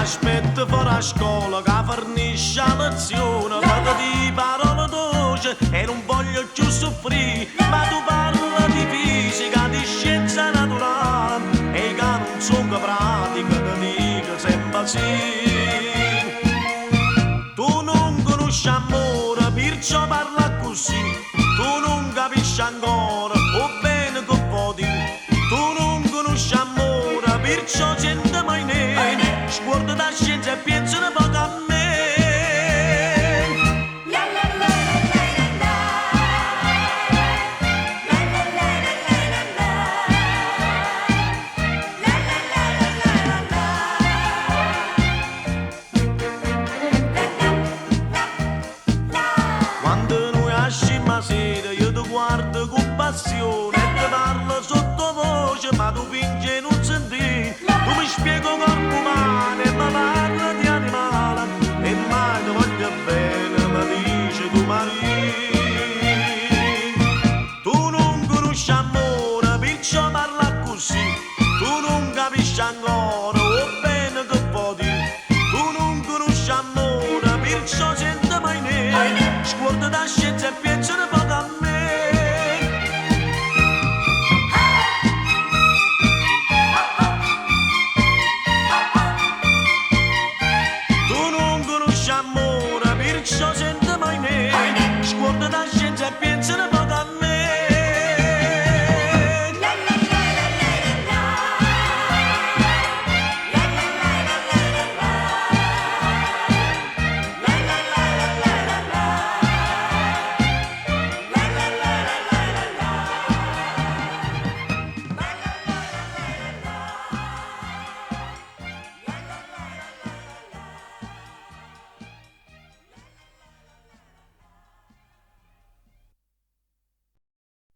Aspetta fuori a scuola che fornisce a lezione, vado di parole dolci e non voglio più soffrire, ma tu parla di fisica, di scienza naturale e che non sono pratica, ti dico sempre sì. Tu non conosci amore, perciò parla così, tu non capisci ancora, o bene che vuoi dire. Tu non conosci amore, perciò senti mai ne, sguardo da scienza e pensa un po' a me. Quando noi asciamo a sera io ti guardo con passione e ti parlo sottovoce ma tu fingi non senti. Tu mi spieghi corpo umano e mi parla di animale e mai ti voglio bene mi dici tu Maria. Tu non conosci amore perciò parla così, tu non capisci ancora